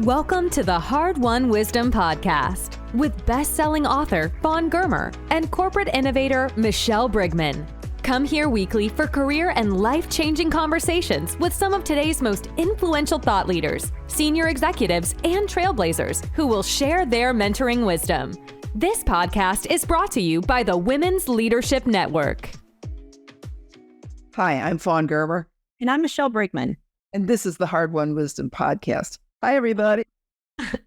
Welcome to the Hard Won Wisdon podcast with best-selling author Fawn Germer and corporate innovator Michelle Brigman. Come here weekly for career and life-changing conversations with some of today's most influential thought leaders, senior executives, and trailblazers who will share their mentoring wisdom. This podcast is brought to you by the Women's Leadership Network. Hi, I'm Fawn Germer. And I'm Michelle Brigman. And this is the Hard Won Wisdon podcast. Hi, everybody. What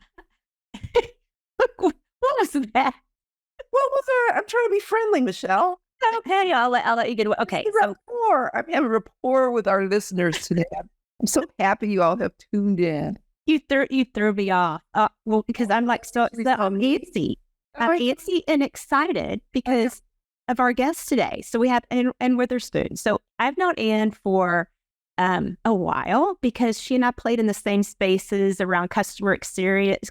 was that? What was that? I'm trying to be friendly, Michelle. Okay, I'll let you get away. Okay, so rapport. I'm having rapport with our listeners today. I'm so happy you all have tuned in. you threw me off. Well, because I'm like so excited. I'm antsy and excited because of our guest today. So we have Anne Witherspoon. So I've known Anne for a while because she and I played in the same spaces around customer experience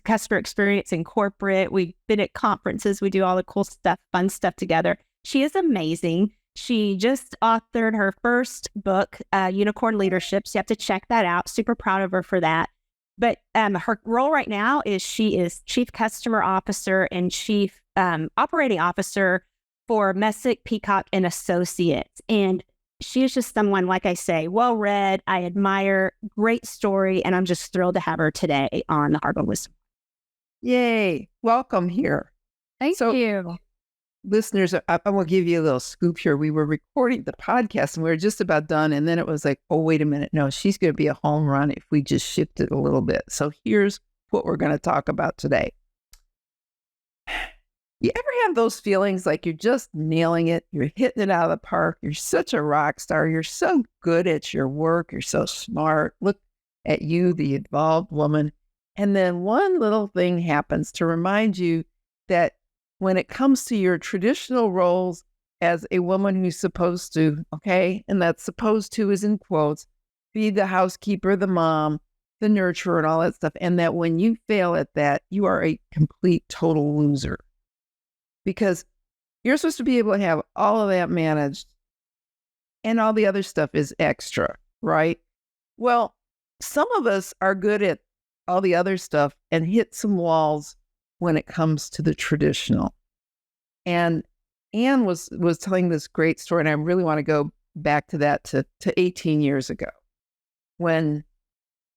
in corporate. We've been at conferences. We do all the cool stuff, fun stuff together. She is amazing. She just authored her first book, Unicorn Leadership. So you have to check that out. Super proud of her for that. But her role right now is she is Chief Customer Officer and Chief Operating Officer for Messick, Peacock and Associates. And she is just someone, like I say, well-read. I admire, great story, and I'm just thrilled to have her today on the Hard Won Wisdon. Yay. Welcome here. Thank you. Listeners, I will give you a little scoop here. We were recording the podcast and we were just about done. And then it was like, oh, wait a minute. No, she's going to be a home run if we just shift it a little bit. So here's what we're going to talk about today. You ever have those feelings like you're just nailing it? You're hitting it out of the park. You're such a rock star. You're so good at your work. You're so smart. Look at you, the evolved woman. And then one little thing happens to remind you that when it comes to your traditional roles as a woman who's supposed to, okay, and that supposed to is in quotes, be the housekeeper, the mom, the nurturer, and all that stuff. And that when you fail at that, you are a complete, total loser. Because you're supposed to be able to have all of that managed and all the other stuff is extra, right? Well, some of us are good at all the other stuff and hit some walls when it comes to the traditional. And Anne was telling this great story, and I really want to go back to that to 18 years ago when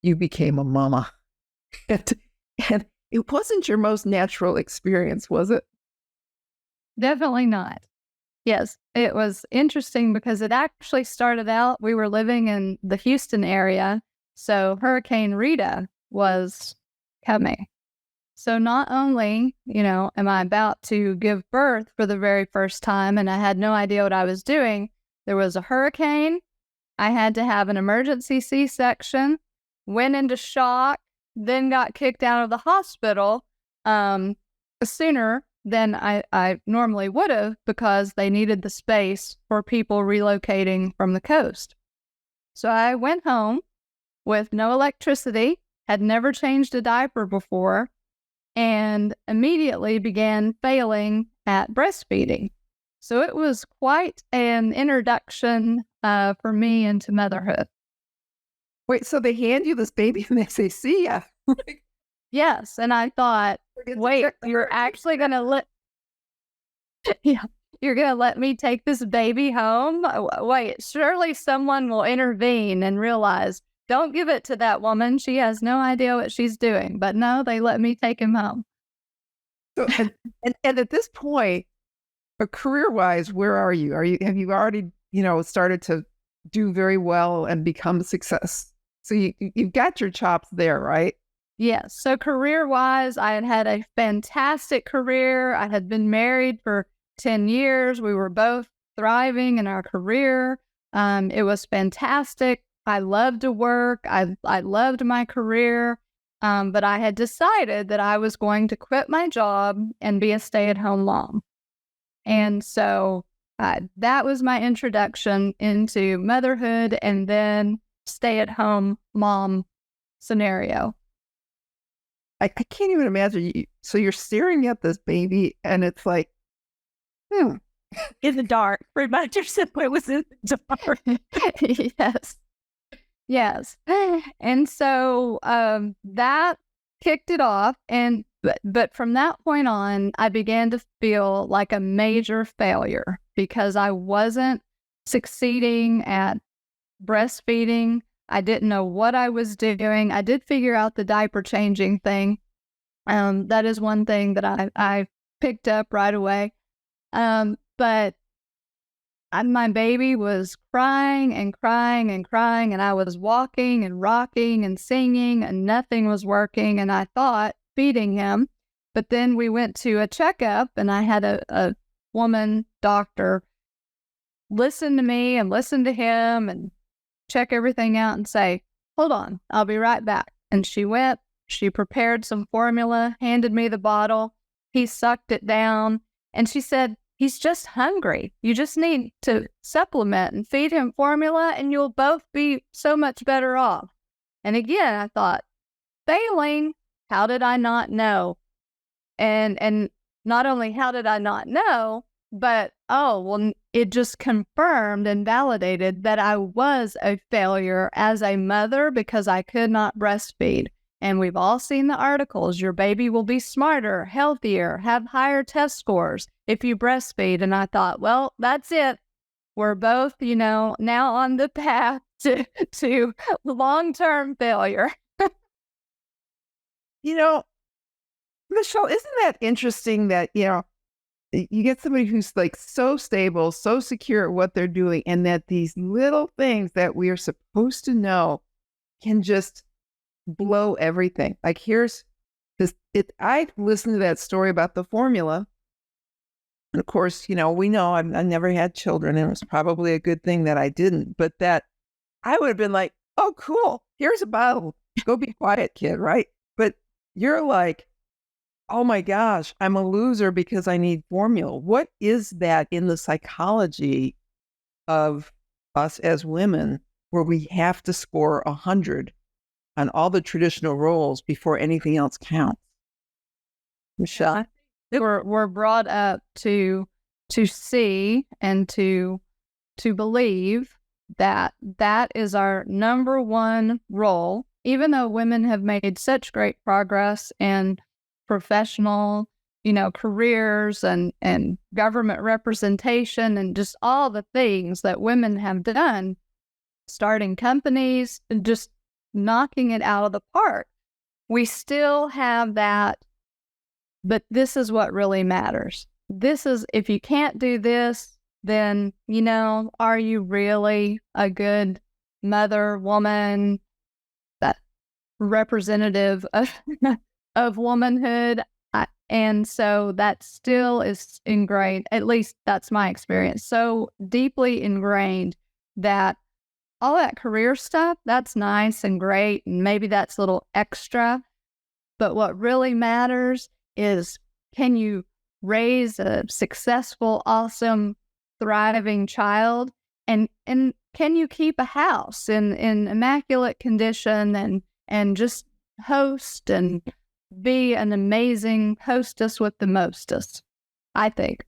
you became a mama. And it wasn't your most natural experience, was it? Definitely not. Yes, it was interesting because it actually started out, we were living in the Houston area, so Hurricane Rita was coming. So not only, am I about to give birth for the very first time and I had no idea what I was doing, there was a hurricane, I had to have an emergency C-section, went into shock, then got kicked out of the hospital sooner than I normally would have because they needed the space for people relocating from the coast. So I went home with no electricity, had never changed a diaper before, and immediately began failing at breastfeeding. So it was quite an introduction for me into motherhood. Wait, so they hand you this baby and they say, see ya. Yes, and I thought, wait, you're actually going to you're going to let me take this baby home? Wait, surely someone will intervene and realize, don't give it to that woman. She has no idea what she's doing. But no, they let me take him home. So, and at this point, career-wise, where are you? Have you already, started to do very well and become a success? So you've got your chops there, right? Yes. So career-wise, I had a fantastic career. I had been married for 10 years. We were both thriving in our career. It was fantastic. I loved to work. I loved my career. But I had decided that I was going to quit my job and be a stay-at-home mom. And so that was my introduction into motherhood and then stay-at-home mom scenario. I can't even imagine. So you're staring at this baby and it's like, in the dark. Pretty your simply was in the dark. Yes. And so that kicked it off. But from that point on, I began to feel like a major failure because I wasn't succeeding at breastfeeding. I didn't know what I was doing. I did figure out the diaper changing thing. That is one thing that I picked up right away. But my baby was crying and crying and crying, and I was walking and rocking and singing, and nothing was working. And I thought feeding him. But then we went to a checkup, and I had a woman doctor listen to me and listen to him and check everything out and say, hold on, I'll be right back. And she went, she prepared some formula, handed me the bottle. He sucked it down, and she said, he's just hungry. You just need to supplement and feed him formula, and you'll both be so much better off. And again, I thought, failing, how did I not know? And not only how did I not know, but, it just confirmed and validated that I was a failure as a mother because I could not breastfeed. And we've all seen the articles. Your baby will be smarter, healthier, have higher test scores if you breastfeed. And I thought, well, that's it. We're both, now on the path to long-term failure. Michelle, isn't that interesting that, you get somebody who's like so stable, so secure at what they're doing, and that these little things that we are supposed to know can just blow everything. Like here's this, I listened to that story about the formula. And of course, we know I never had children, and it was probably a good thing that I didn't, but that I would have been like, oh, cool. Here's a bottle. Go be quiet, kid. Right. But you're like, oh my gosh, I'm a loser because I need formula. What is that in the psychology of us as women where we have to score 100 on all the traditional roles before anything else counts? Michelle? We're brought up to see and to believe that is our number one role, even though women have made such great progress in professional, careers and government representation and just all the things that women have done, starting companies and just knocking it out of the park. We still have that, but this is what really matters. This is, if you can't do this, then, are you really a good mother, woman, that representative of womanhood? And so that still is ingrained, at least that's my experience, so deeply ingrained that all that career stuff, that's nice and great, and maybe that's a little extra. But what really matters is, can you raise a successful, awesome, thriving child? And can you keep a house in immaculate condition and just host and be an amazing hostess with the mostest, I think.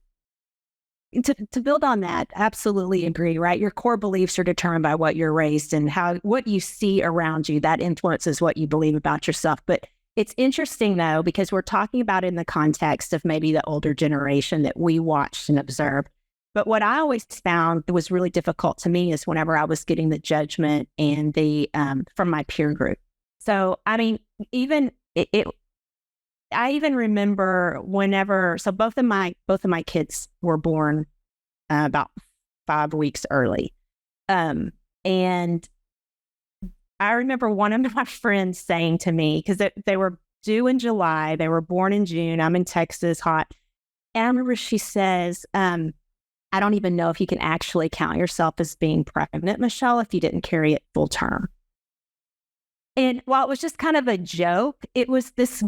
To build on that, absolutely agree, right? Your core beliefs are determined by what you're raised and what you see around you. That influences what you believe about yourself. But it's interesting, though, because we're talking about it in the context of maybe the older generation that we watched and observed. But what I always found that was really difficult to me is whenever I was getting the judgment and the from my peer group. So, I mean, I even remember so both of my kids were born about 5 weeks early. And I remember one of my friends saying to me, because they were due in July, they were born in June, I'm in Texas, hot. And I remember she says, I don't even know if you can actually count yourself as being pregnant, Michelle, if you didn't carry it full term. And while it was just kind of a joke, it was this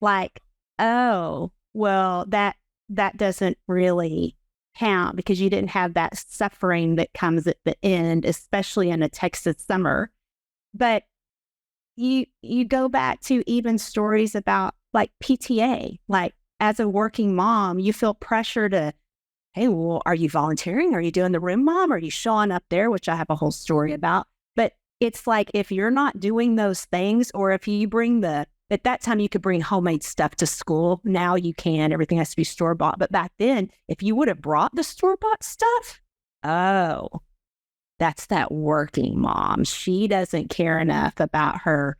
like, oh, well, that doesn't really count because you didn't have that suffering that comes at the end, especially in a Texas summer. But you go back to even stories about like PTA, like as a working mom, you feel pressure to, hey, well, are you volunteering? Are you doing the room mom? Are you showing up there? Which I have a whole story about. But it's like if you're not doing those things, or if you bring at that time you could bring homemade stuff to school. Now you can, everything has to be store-bought. But back then, if you would have brought the store-bought stuff, oh, that's that working mom. She doesn't care enough about her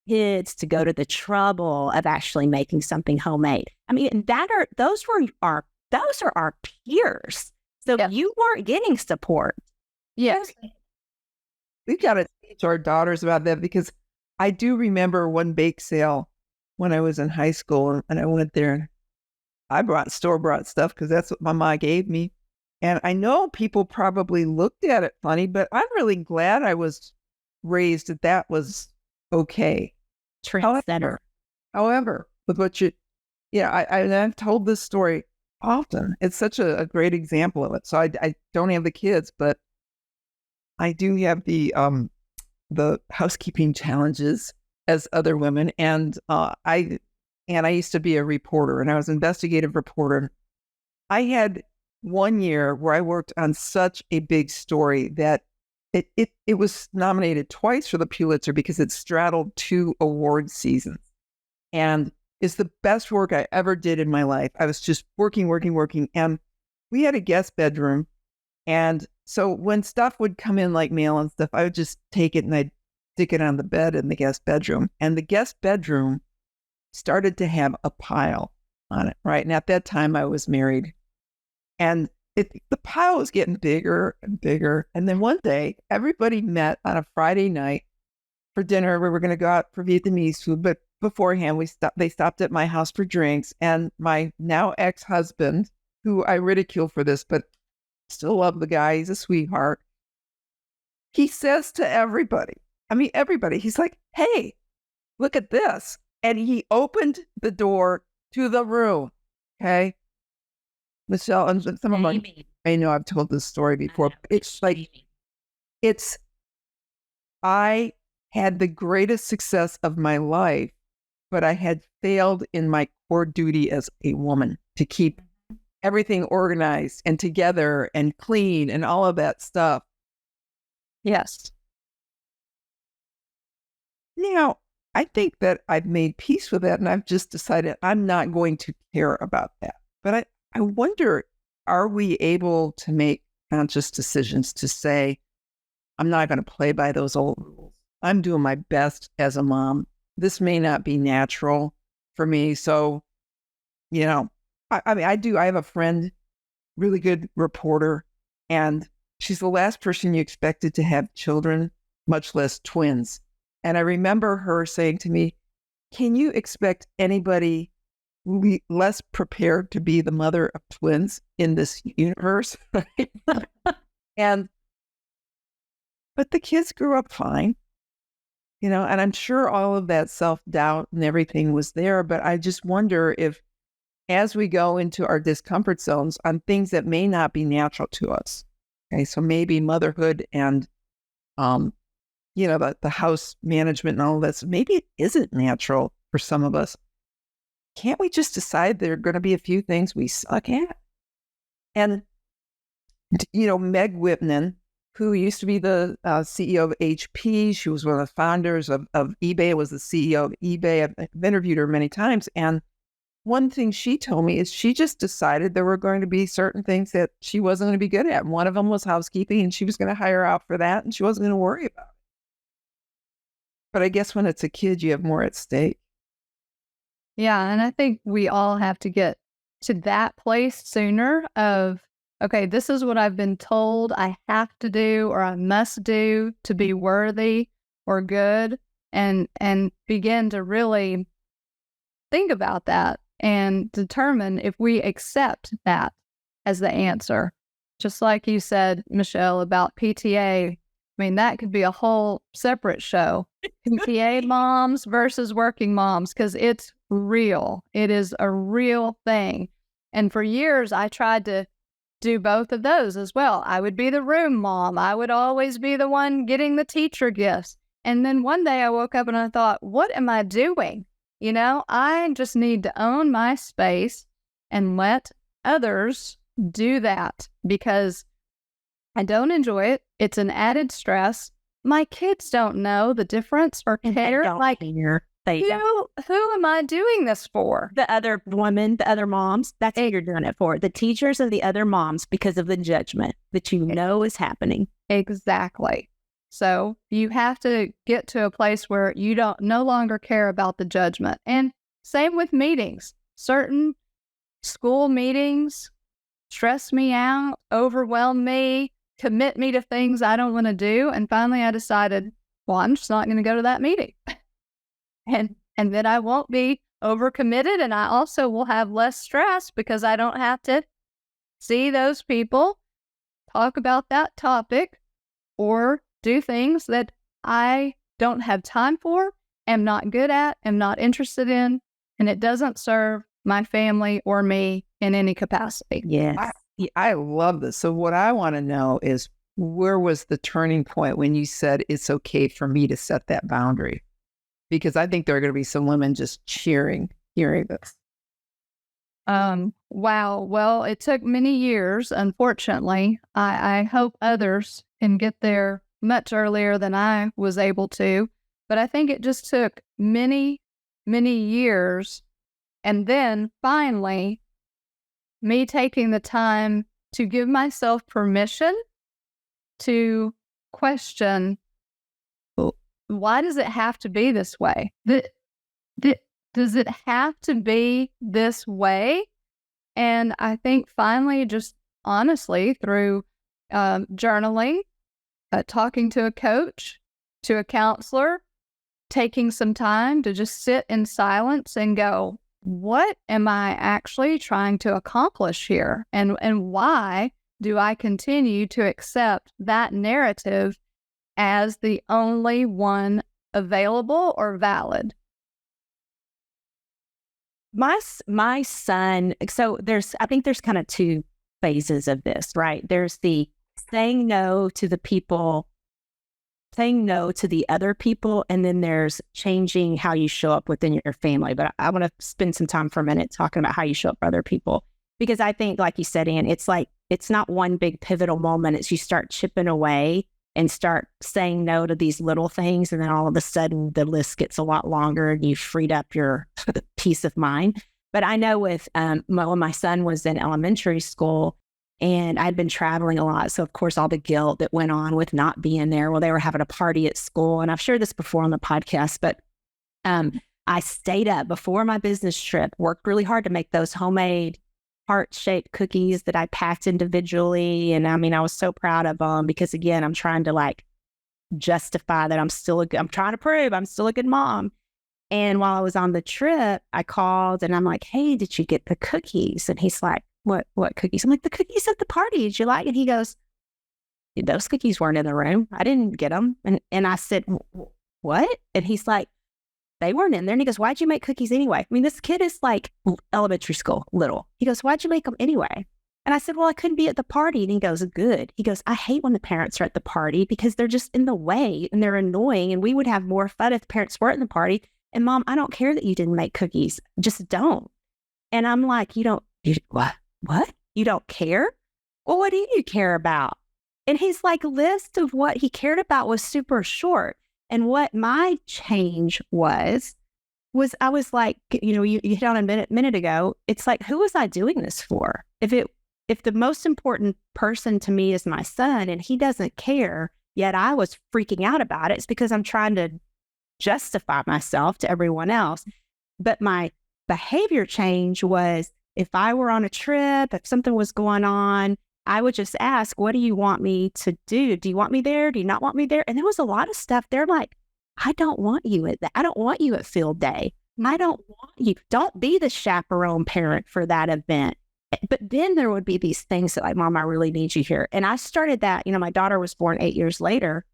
kids to go to the trouble of actually making something homemade. I mean, those are our peers. So you weren't getting support. Yes. We've got to teach our daughters about that, because I do remember one bake sale when I was in high school, and I went there and I brought store-bought stuff because that's what my mom gave me. And I know people probably looked at it funny, but I'm really glad I was raised that was okay. Trendsetter. However, with what I've told this story often. It's such a great example of it. So I don't have the kids, but I do have the housekeeping challenges as other women. And I used to be a reporter, and I was an investigative reporter. I had one year where I worked on such a big story that it was nominated twice for the Pulitzer because it straddled 2 award seasons. And it's the best work I ever did in my life. I was just working. And we had a guest bedroom. And so when stuff would come in, like mail and stuff, I would just take it and I'd stick it on the bed in the guest bedroom. And the guest bedroom started to have a pile on it, right? And at that time I was married. And the pile was getting bigger and bigger. And then one day, everybody met on a Friday night for dinner. We were going to go out for Vietnamese food, but beforehand, they stopped at my house for drinks. And my now ex-husband, who I ridicule for this, but still love the guy, he's a sweetheart, he says to everybody, he's like, hey, look at this. And he opened the door to the room, okay? Michelle, and some of my, I know I've told this story before. It's like, I had the greatest success of my life, but I had failed in my core duty as a woman to keep everything organized and together and clean and all of that stuff. Yes. Now, I think that I've made peace with that, and I've just decided I'm not going to care about that. But I wonder, are we able to make conscious decisions to say, I'm not going to play by those old rules. I'm doing my best as a mom. This may not be natural for me. So, I have a friend, really good reporter, and she's the last person you expected to have children, much less twins. And I remember her saying to me, can you expect anybody less prepared to be the mother of twins in this universe? But the kids grew up fine, and I'm sure all of that self-doubt and everything was there. But I just wonder if, as we go into our discomfort zones on things that may not be natural to us, okay, so maybe motherhood and, the house management and all of this, maybe it isn't natural for some of us. Can't we just decide there are going to be a few things we suck at? And, Meg Whitman, who used to be the CEO of HP, she was one of the founders of eBay, was the CEO of eBay. I've interviewed her many times. And one thing she told me is she just decided there were going to be certain things that she wasn't going to be good at. One of them was housekeeping, and she was going to hire out for that, and she wasn't going to worry about it. But I guess when it's a kid, you have more at stake. Yeah, and I think we all have to get to that place sooner of, okay, this is what I've been told I have to do or I must do to be worthy or good, and begin to really think about that and determine if we accept that as the answer. Just like you said, Michelle, about PTA, that could be a whole separate show. PTA moms versus working moms, because it's real. It is a real thing. And for years, I tried to do both of those as well. I would be the room mom. I would always be the one getting the teacher gifts. And then one day I woke up and I thought, what am I doing? I just need to own my space and let others do that, because I don't enjoy it. It's an added stress. my kids don't know the difference or care. Like, care. Who am I doing this for? The other women, the other moms, that's who you're doing it for. The teachers and the other moms, because of the judgment that you know is happening. Exactly. So you have to get to a place where you no longer care about the judgment. And same with meetings. Certain school meetings stress me out, overwhelm me, commit me to things I don't want to do. And finally I decided, well, I'm just not going to go to that meeting. And then I won't be overcommitted, and I also will have less stress because I don't have to see those people, talk about that topic, or do things that I don't have time for, am not good at, am not interested in, and it doesn't serve my family or me in any capacity. Yes. I love this. So what I want to know is, where was the turning point when you said it's okay for me to set that boundary? Because I think there are going to be some women just cheering, hearing this. Wow. Well, it took many years, unfortunately. I hope others can get there much earlier than I was able to. But I think it just took many, many years. And then finally, me taking the time to give myself permission to question, why does it have to be this way? Does it have to be this way? And I think finally, just honestly, through journaling, talking to a coach, to a counselor, taking some time to just sit in silence and go, what am I actually trying to accomplish here? And why do I continue to accept that narrative as the only one available or valid? My son, so I think there's kind of two phases of this, right? There's the saying no to the people, saying no to the other people, and then there's changing how you show up within your family. But I want to spend some time for a minute talking about how you show up for other people, because I think, like you said, Anne, it's not one big pivotal moment. It's you start chipping away and start saying no to these little things. And then all of a sudden the list gets a lot longer and you've freed up your peace of mind. But I know with when my son was in elementary school and I'd been traveling a lot. So of course, all the guilt that went on with not being there. Well, they were having a party at school. And I've shared this before on the podcast, but I stayed up before my business trip, worked really hard to make those homemade heart-shaped cookies that I packed individually. And I mean, I was so proud of them because, again, I'm trying to justify that I'm trying to prove I'm still a good mom. And while I was on the trip, I called and I'm like, hey, did you get the cookies? And he's like, what cookies? I'm like, the cookies at the party. Did you like it? He goes, those cookies weren't in the room. I didn't get them. And I said, what? And he's like, they weren't in there. And he goes, why'd you make cookies anyway? I mean, this kid is like elementary school, little. He goes, why'd you make them anyway? And I said, well, I couldn't be at the party. And he goes, good. He goes, I hate when the parents are at the party because they're just in the way and they're annoying. And we would have more fun if the parents weren't in the party. And Mom, I don't care that you didn't make cookies. Just don't. And I'm like, what? You don't care? Well, what do you care about? And his list of what he cared about was super short. And what my change was I was like, you hit on a minute ago, it's like, who was I doing this for? If the most important person to me is my son and he doesn't care, yet I was freaking out about it, it's because I'm trying to justify myself to everyone else. But my behavior change was, if I were on a trip, if something was going on, I would just ask, what do you want me to do? Do you want me there? Do you not want me there? And there was a lot of stuff. They're like, I don't want you at that. I don't want you at field day. I don't want you. Don't be the chaperone parent for that event. But then there would be these things that Mom, I really need you here. And I started that, my daughter was born 8 years later,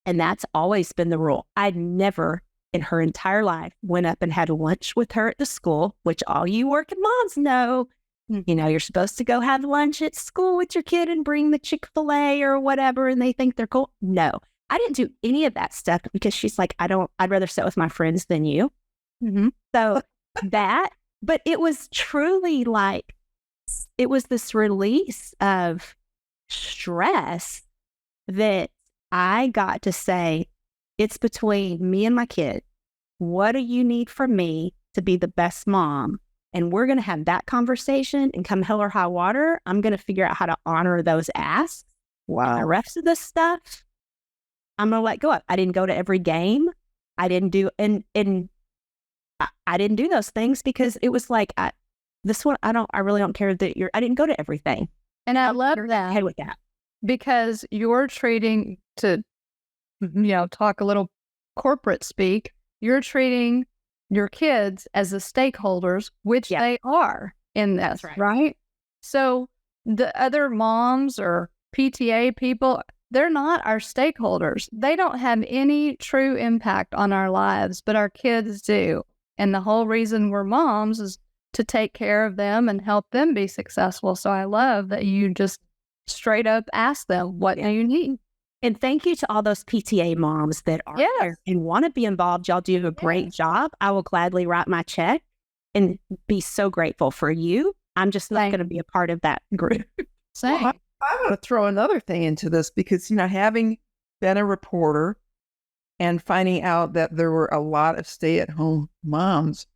and that's always been the rule. I'd never in her entire life went up and had lunch with her at the school, which all you working moms know. You're supposed to go have lunch at school with your kid and bring the Chick-fil-A or whatever, and they think they're cool. No, I didn't do any of that stuff because she's like, I'd rather sit with my friends than you. Mm-hmm. So but it was truly it was this release of stress that I got to say, it's between me and my kid. What do you need from me to be the best mom? And we're going to have that conversation, and come hell or high water, I'm going to figure out how to honor those asks. Wow. The rest of the stuff, I'm going to let go of. I didn't go to every game. I didn't do, and I didn't do those things because it was like, I really don't care that I didn't go to everything. And I love that. Ahead with that. Because you're treating, to, talk a little corporate speak, you're treating your kids as the stakeholders, which they are in this, That's right? So the other moms or PTA people, they're not our stakeholders. They don't have any true impact on our lives, but our kids do. And the whole reason we're moms is to take care of them and help them be successful. So I love that you just straight up ask them, what do you need? And thank you to all those PTA moms that are there and want to be involved. Y'all do a great job. I will gladly write my check and be so grateful for you. I'm just not going to be a part of that group. Same. Well, I want to throw another thing into this because, having been a reporter and finding out that there were a lot of stay-at-home moms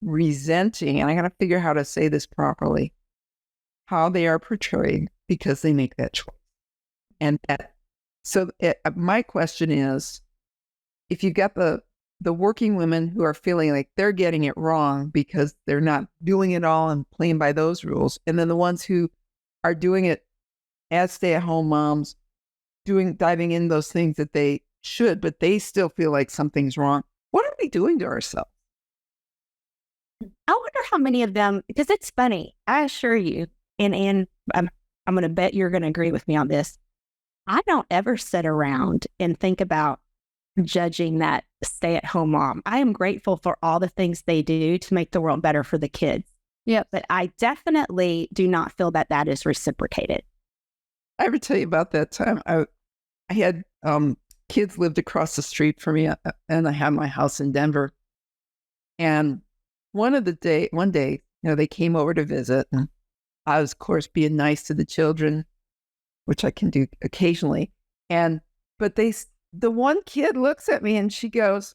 resenting, and I got to figure out how to say this properly, how they are portrayed because they make that choice. And my question is, if you got the working women who are feeling like they're getting it wrong because they're not doing it all and playing by those rules, and then the ones who are doing it as stay-at-home moms, diving in those things that they should, but they still feel like something's wrong. What are we doing to ourselves? I wonder how many of them, because it's funny, I assure you, and I'm going to bet you're going to agree with me on this. I don't ever sit around and think about judging that stay-at-home mom. I am grateful for all the things they do to make the world better for the kids. Yeah, but I definitely do not feel that is reciprocated. I ever tell you about that time? I had kids lived across the street from me, and I had my house in Denver. And one day, they came over to visit, and I was, of course, being nice to the children, which I can do occasionally. But the one kid looks at me and she goes,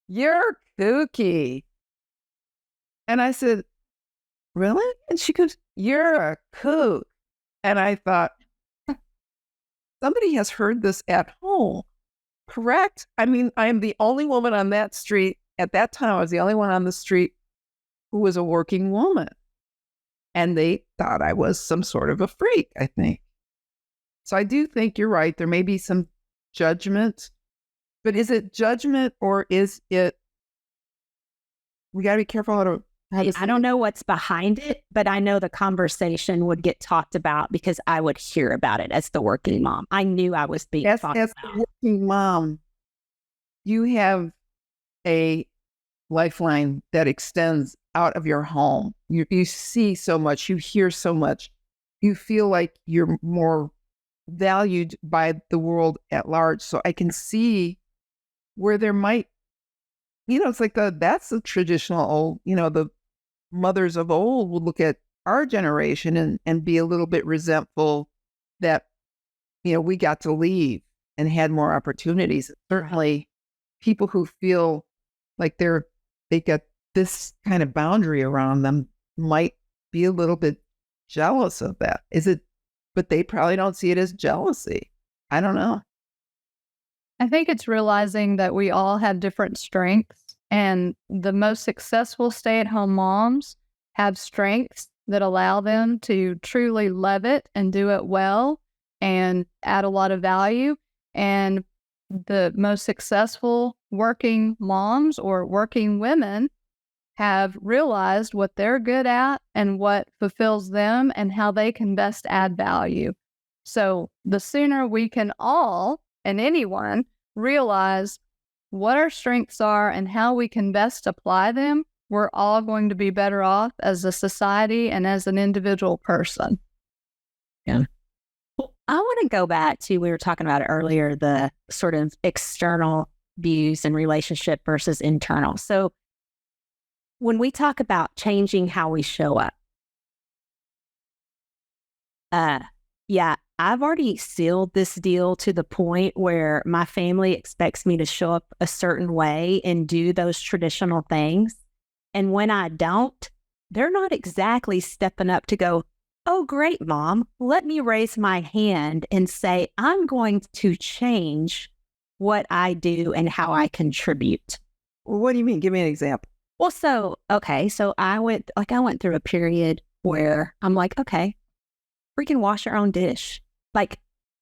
"You're kooky." And I said, "Really?" And she goes, "You're a kook." And I thought, somebody has heard this at home, correct? I mean, I am the only woman on that street. At that time, I was the only one on the street who was a working woman. And they thought I was some sort of a freak, I think. So I do think you're right. There may be some judgment, but is it judgment or is it, we got to be careful how to I don't know what's behind it, but I know the conversation would get talked about because I would hear about it as the working mom. I knew I was being talked about. As the working mom, you have a lifeline that extends out of your home. You see so much, you hear so much, you feel like you're more valued by the world at large. So I can see where there might, it's like that's the traditional old, the mothers of old would look at our generation and be a little bit resentful that, we got to leave and had more opportunities. Certainly people who feel like they got this kind of boundary around them might be a little bit jealous of that. But they probably don't see it as jealousy. I don't know. I think it's realizing that we all have different strengths, and the most successful stay-at-home moms have strengths that allow them to truly love it and do it well and add a lot of value. And the most successful working moms or working women have realized what they're good at and what fulfills them and how they can best add value. So the sooner we can all, and anyone, realize what our strengths are and how we can best apply them, we're all going to be better off as a society and as an individual person. Yeah. Well, I want to go back to, we were talking about it earlier, the sort of external views and relationship versus internal. So when we talk about changing how we show up, I I've already sealed this deal to the point where my family expects me to show up a certain way and do those traditional things. And when I don't, they're not exactly stepping up to go, oh, great, Mom, let me raise my hand and say, I'm going to change what I do and how I contribute. Well, what do you mean? Give me an example. Well, so I went through a period where I'm like, okay, freaking wash your own dish. Like,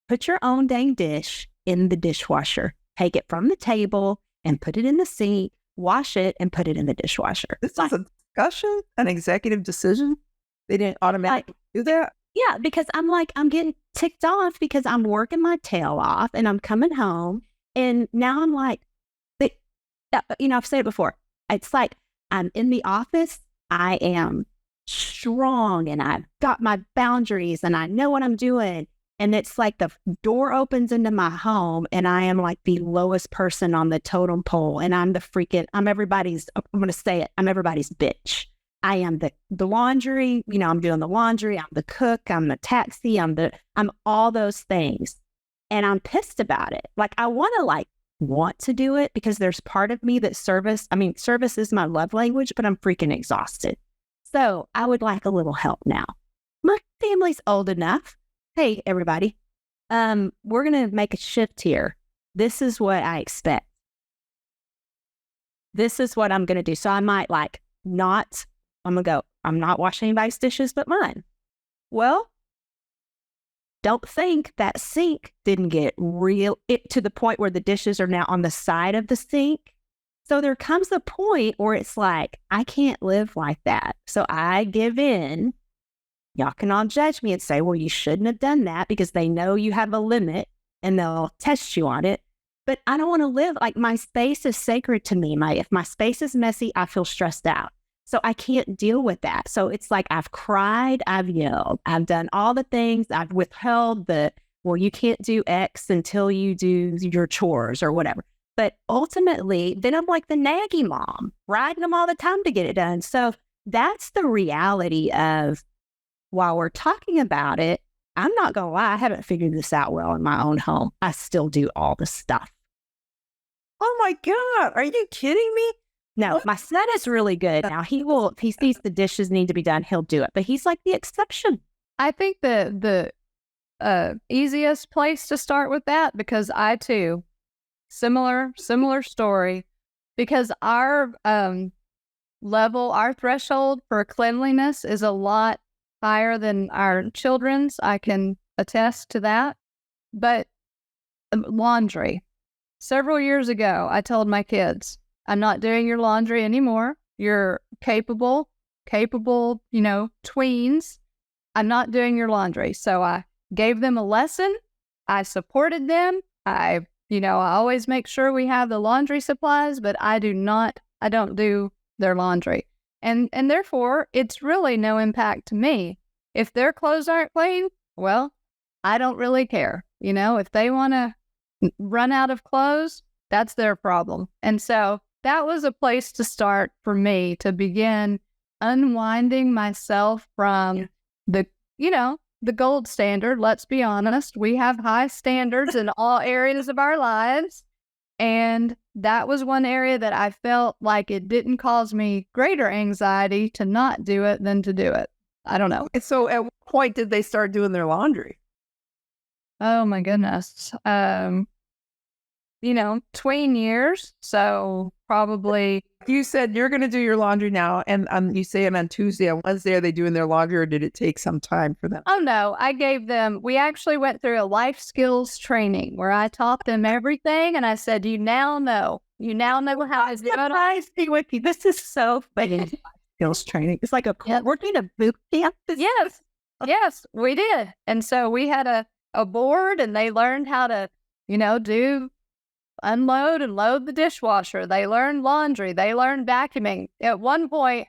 put your own dang dish in the dishwasher. Take it from the table and put it in the sink, wash it and put it in the dishwasher. This is a discussion, an executive decision. They didn't automatically do that. Yeah, because I'm getting ticked off because I'm working my tail off and I'm coming home. And now I'm like, I've said it before. It's like I'm in the office. I am strong and I've got my boundaries and I know what I'm doing. And it's like the door opens into my home and I am like the lowest person on the totem pole. And I'm everybody's bitch. I am the laundry, I'm doing the laundry. I'm the cook. I'm the taxi. I'm all those things. And I'm pissed about it. Like I want to do it because there's part of me that service is my love language, but I'm freaking exhausted. So I would like a little help now. My family's old enough. Hey, everybody, we're going to make a shift here. This is what I expect. This is what I'm going to do. So I might I'm not washing anybody's dishes but mine. Well, don't think that sink didn't get to the point where the dishes are now on the side of the sink. So there comes a point where it's like, I can't live like that. So I give in. Y'all can all judge me and say, well, you shouldn't have done that because they know you have a limit and they'll test you on it. But I don't want to live like my space is sacred to me. If my space is messy, I feel stressed out. So I can't deal with that. So it's like I've cried, I've yelled, I've done all the things, I've withheld you can't do X until you do your chores or whatever. But ultimately, then I'm like the naggy mom, riding them all the time to get it done. So that's the reality of, while we're talking about it, I'm not going to lie, I haven't figured this out well in my own home. I still do all the stuff. Oh my God, are you kidding me? No, my son is really good. Now if he sees the dishes need to be done, he'll do it. But he's like the exception. I think the easiest place to start with that, because I too, similar story, because our threshold for cleanliness is a lot higher than our children's. I can attest to that. But laundry. Several years ago, I told my kids, I'm not doing your laundry anymore. You're capable, tweens. I'm not doing your laundry. So I gave them a lesson. I supported them. I always make sure we have the laundry supplies, but I don't do their laundry. And therefore, it's really no impact to me. If their clothes aren't clean, well, I don't really care. If they want to run out of clothes, that's their problem. And so that was a place to start for me to begin unwinding myself from the gold standard. Let's be honest. We have high standards in all areas of our lives. And that was one area that I felt like it didn't cause me greater anxiety to not do it than to do it. I don't know. And so at what point did they start doing their laundry? Oh my goodness. Tween years. So probably. You said you're going to do your laundry now, and you say it on Tuesday. On Wednesday, are they doing their laundry, or did it take some time for them? Oh, no. We actually went through a life skills training where I taught them everything, and I said, you now know how to do it. This is so funny. Skills training. It's like we're doing a boot camp. Yes, we did. And so we had a board, and they learned how to, unload and load the dishwasher. They learned laundry. They learned vacuuming. At one point,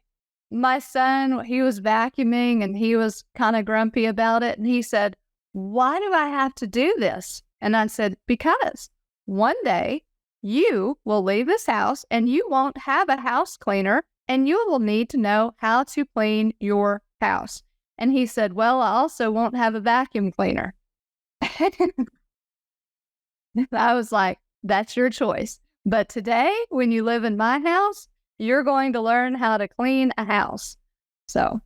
my son, he was vacuuming and he was kind of grumpy about it. And he said, why do I have to do this? And I said, because one day you will leave this house and you won't have a house cleaner and you will need to know how to clean your house. And he said, well, I also won't have a vacuum cleaner. I was like, that's your choice. But today, when you live in my house, you're going to learn how to clean a house. So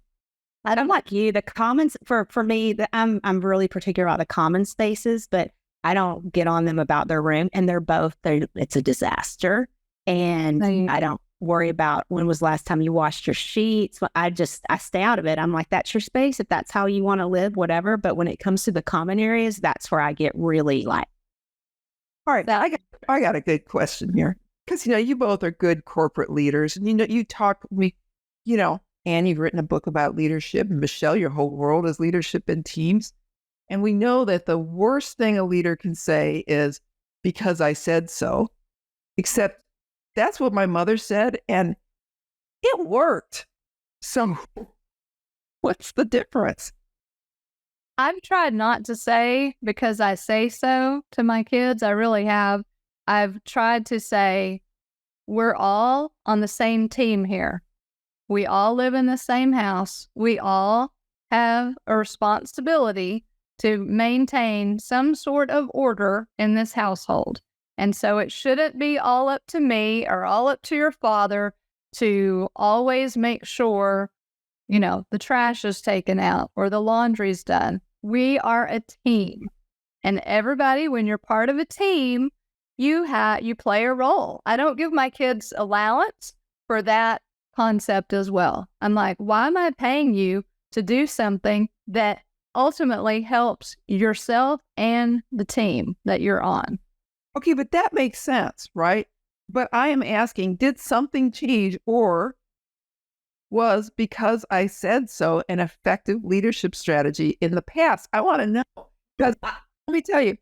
I'm like you. The commons for me, I'm really particular about the common spaces, but I don't get on them about their room, and it's a disaster. And I don't worry about when was the last time you washed your sheets. I stay out of it. I'm like, that's your space. If that's how you want to live, whatever. But when it comes to the common areas, that's where I get really like. All right, I got a good question here, because you both are good corporate leaders, and Anne, you've written a book about leadership, and Michelle, your whole world is leadership in teams, and we know that the worst thing a leader can say is because I said so. Except that's what my mother said, and it worked. So, what's the difference? I've tried not to say because I say so to my kids. I really have. I've tried to say, we're all on the same team here. We all live in the same house. We all have a responsibility to maintain some sort of order in this household. And so it shouldn't be all up to me or all up to your father to always make sure, the trash is taken out or the laundry's done. We are a team. And everybody, when you're part of a team, you play a role. I don't give my kids allowance for that concept as well. I'm like, why am I paying you to do something that ultimately helps yourself and the team that you're on? Okay, but that makes sense, right? But I am asking, did something change, or was because I said so an effective leadership strategy in the past? I want to know, because let me tell you,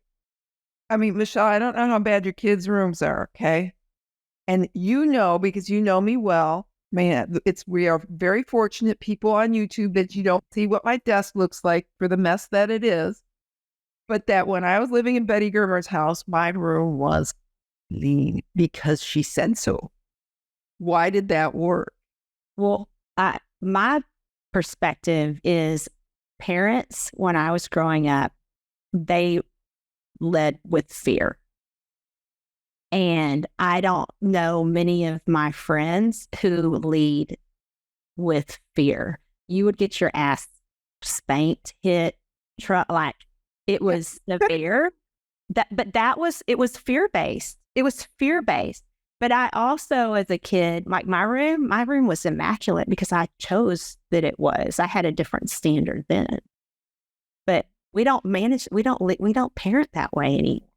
Michelle, I don't know how bad your kids' rooms are, okay? And because you know me well, man, we are very fortunate people on YouTube that you don't see what my desk looks like for the mess that it is. But that when I was living in Betty Germer's house, my room was clean because she said so. Why did that work? Well, my perspective is parents, when I was growing up, they led with fear. And I don't know many of my friends who lead with fear. You would get your ass spanked, hit, it was severe. It was fear-based. It was fear-based. But I also, as a kid, like my room was immaculate because I chose that it was. I had a different standard then. But we don't parent that way anymore.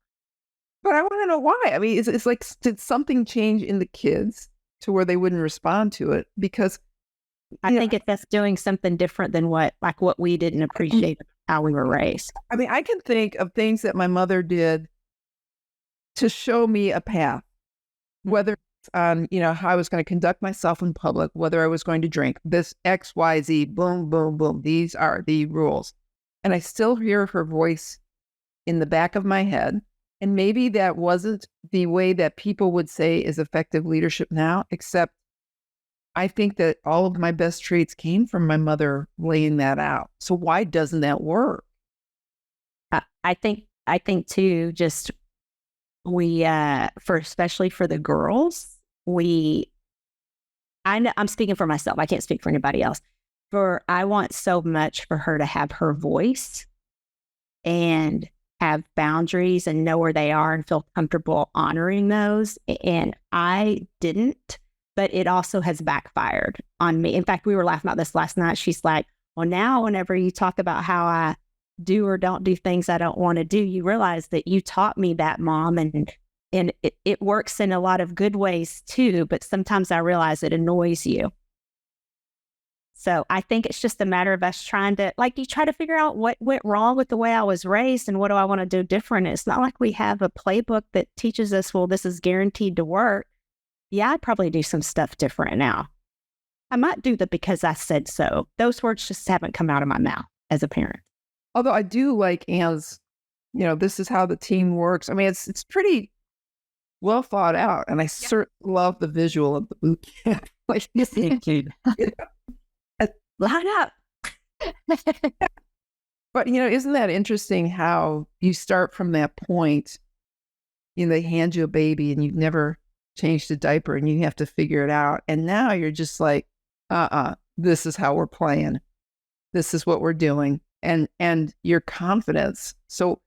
But I want to know why. It's like, did something change in the kids to where they wouldn't respond to it? Because I think it's us doing something different than what we didn't appreciate how we were raised. I can think of things that my mother did to show me a path, whether it's on, how I was going to conduct myself in public, whether I was going to drink this X, Y, Z, boom, boom, boom. These are the rules. And I still hear her voice in the back of my head. And maybe that wasn't the way that people would say is effective leadership now, except I think that all of my best traits came from my mother laying that out. So why doesn't that work? I think too, just especially for the girls, I'm speaking for myself. I can't speak for anybody else. I want so much for her to have her voice and have boundaries and know where they are and feel comfortable honoring those. And I didn't, but it also has backfired on me. In fact, we were laughing about this last night. She's like, well, now whenever you talk about how I do or don't do things I don't want to do, you realize that you taught me that, Mom. And it works in a lot of good ways too, but sometimes I realize it annoys you. So I think it's just a matter of us trying to, you try to figure out what went wrong with the way I was raised and what do I want to do different. It's not like we have a playbook that teaches us, well, this is guaranteed to work. Yeah, I'd probably do some stuff different now. I might do the because I said so. Those words just haven't come out of my mouth as a parent. Although I do like Anne's, this is how the team works. It's pretty well thought out. And I certainly love the visual of the boot camp. Line up. But, isn't that interesting how you start from that point? They hand you a baby and you've never changed a diaper and you have to figure it out. And now you're just like, this is how we're playing. This is what we're doing. And your confidence. So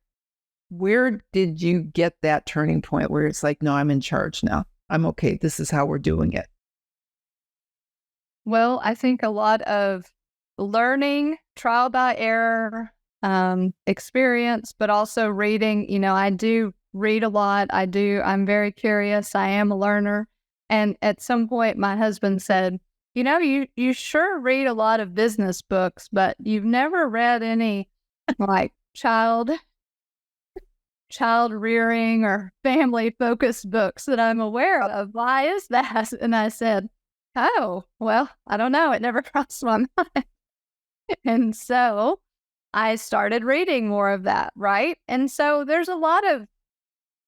where did you get that turning point where it's like, no, I'm in charge now. I'm okay. This is how we're doing it. Well, I think a lot of learning, trial by error, experience, but also reading. I do read a lot. I'm very curious. I am a learner. And at some point, my husband said, you sure read a lot of business books, but you've never read any like child rearing or family focused books that I'm aware of. Why is that? And I said, oh, well, I don't know. It never crossed my mind. And so I started reading more of that, right? And so there's a lot of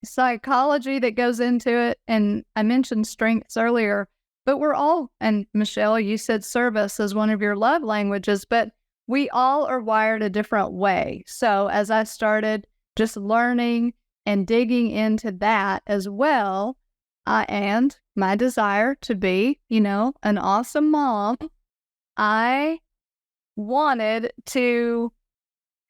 psychology that goes into it. And I mentioned strengths earlier, but we're all, and Michelle, you said service is one of your love languages, but we all are wired a different way. So as I started just learning and digging into that as well, and my desire to be, an awesome mom, I wanted to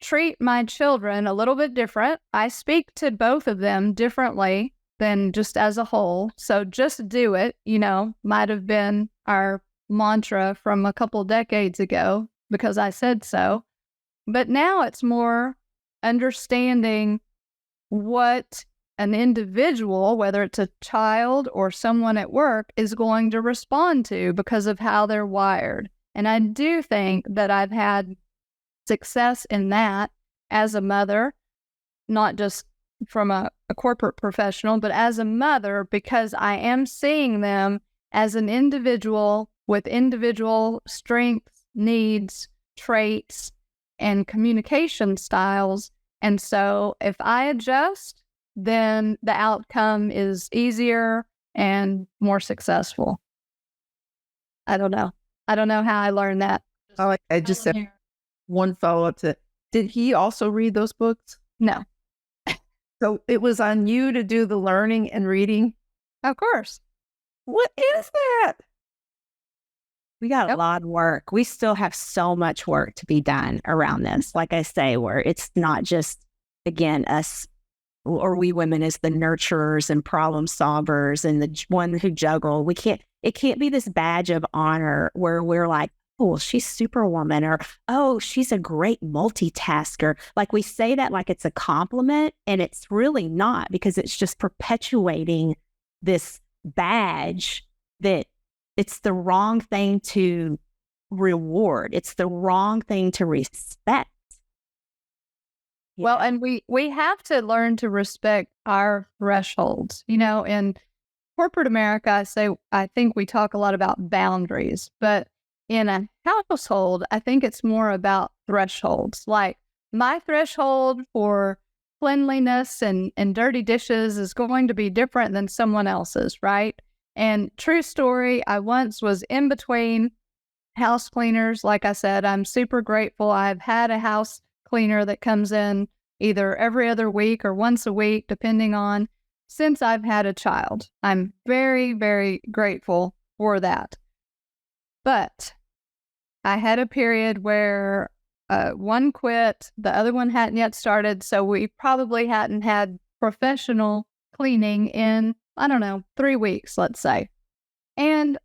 treat my children a little bit different. I speak to both of them differently than just as a whole. So just do it, might have been our mantra from a couple decades ago because I said so. But now it's more understanding what an individual, whether it's a child or someone at work, is going to respond to because of how they're wired. And I do think that I've had success in that as a mother, not just from a corporate professional, but as a mother, because I am seeing them as an individual with individual strengths, needs, traits, and communication styles. And so if I adjust, then the outcome is easier and more successful. I don't know how I learned that. I just said one follow-up to, did he also read those books? No. So it was on you to do the learning and reading? Of course. What is that? We got a lot of work. We still have so much work to be done around this. Like I say, where it's not just, again, us or we women as the nurturers and problem solvers and the one who juggle. It can't be this badge of honor where we're like, oh, she's superwoman, or, oh, she's a great multitasker. Like we say that like it's a compliment, and it's really not, because it's just perpetuating this badge that it's the wrong thing to reward. It's the wrong thing to respect. Well, and we have to learn to respect our thresholds. In corporate America, I think we talk a lot about boundaries, but in a household, I think it's more about thresholds. Like my threshold for cleanliness and dirty dishes is going to be different than someone else's, right? And true story, I once was in between house cleaners. Like I said, I'm super grateful. I've had a house cleaner that comes in either every other week or once a week, depending on, since I've had a child. I'm very, very grateful for that. But I had a period where one quit, the other one hadn't yet started, so we probably hadn't had professional cleaning in, 3 weeks, let's say. And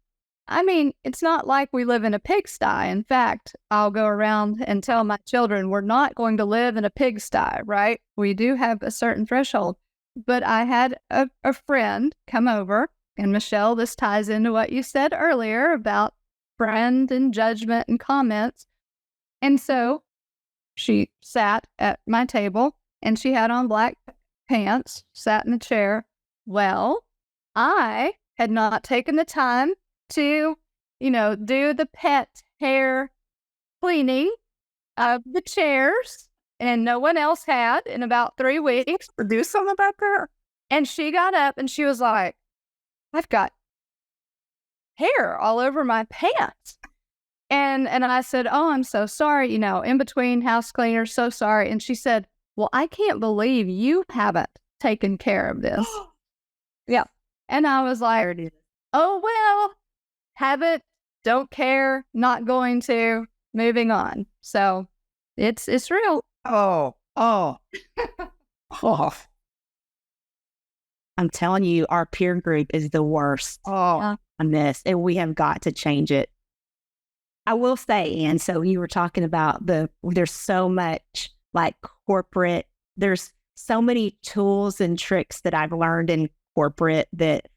I mean, it's not like we live in a pigsty. In fact, I'll go around and tell my children we're not going to live in a pigsty, right? We do have a certain threshold. But I had a friend come over, and Michelle, this ties into what you said earlier about friend and judgment and comments. And so she sat at my table and she had on black pants, sat in a chair. Well, I had not taken the time to, do the pet hair cleaning of the chairs, and no one else had in about 3 weeks. Do something about that. And she got up and she was like, I've got hair all over my pants. And I said, oh, I'm so sorry, in between house cleaners, so sorry. And she said, well, I can't believe you haven't taken care of this. Yeah. And I was like, oh, well, haven't, don't care, not going to, moving on. So it's real. Oh. I'm telling you, our peer group is the worst on this, and we have got to change it. I will say, Anne, so you were talking about there's so much like corporate, there's so many tools and tricks that I've learned in corporate that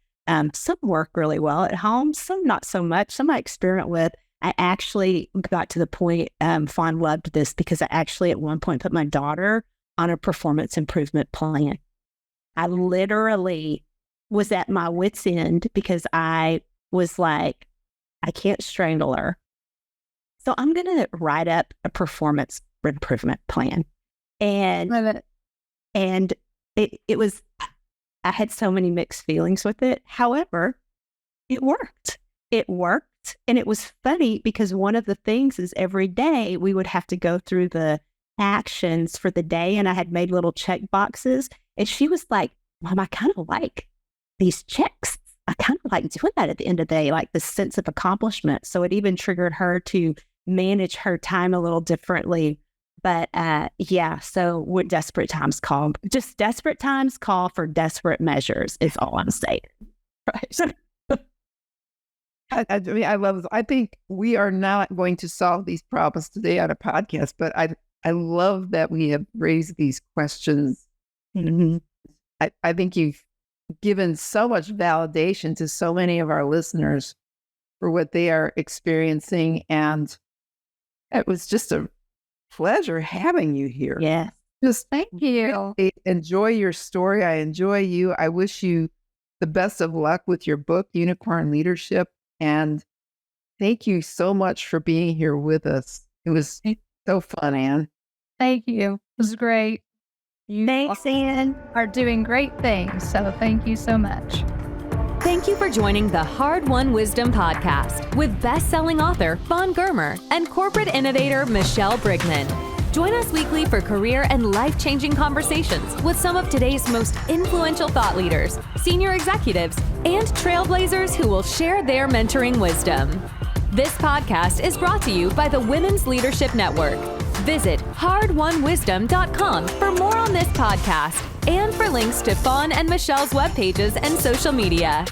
some work really well at home, some not so much, some I experiment with. I actually got to the point, Fawn loved this because I actually at one point put my daughter on a performance improvement plan. I literally was at my wit's end because I was like, I can't strangle her. So I'm going to write up a performance improvement plan. And it was, I had so many mixed feelings with it. However, it worked. And it was funny because one of the things is every day we would have to go through the actions for the day. And I had made little check boxes. And she was like, Mom, I kind of like these checks. I kind of like doing that at the end of the day, like the sense of accomplishment. So it even triggered her to manage her time a little differently. But so what desperate times call for desperate measures is all I'm saying. Right. I mean, I love this. I think we are not going to solve these problems today on a podcast, but I love that we have raised these questions. Mm-hmm. I think you've given so much validation to so many of our listeners for what they are experiencing. And it was just a pleasure having you here. Yeah. Just thank you. I enjoy your story. I enjoy you. I wish you the best of luck with your book, Unicorn Leadership. And thank you so much for being here with us. It was so fun, Anne. Thank you. It was great. Thanks, Anne. Are doing great things. So thank you so much. Thank you for joining the Hard Won Wisdom podcast with best-selling author Fawn Germer and corporate innovator Michelle Brigman. Join us weekly for career and life-changing conversations with some of today's most influential thought leaders, senior executives, and trailblazers who will share their mentoring wisdom. This podcast is brought to you by the Women's Leadership Network. Visit hardwonwisdom.com for more on this podcast and for links to Fawn and Michelle's web pages and social media.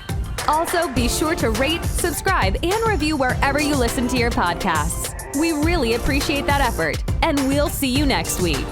Also, be sure to rate, subscribe, and review wherever you listen to your podcasts. We really appreciate that effort, and we'll see you next week.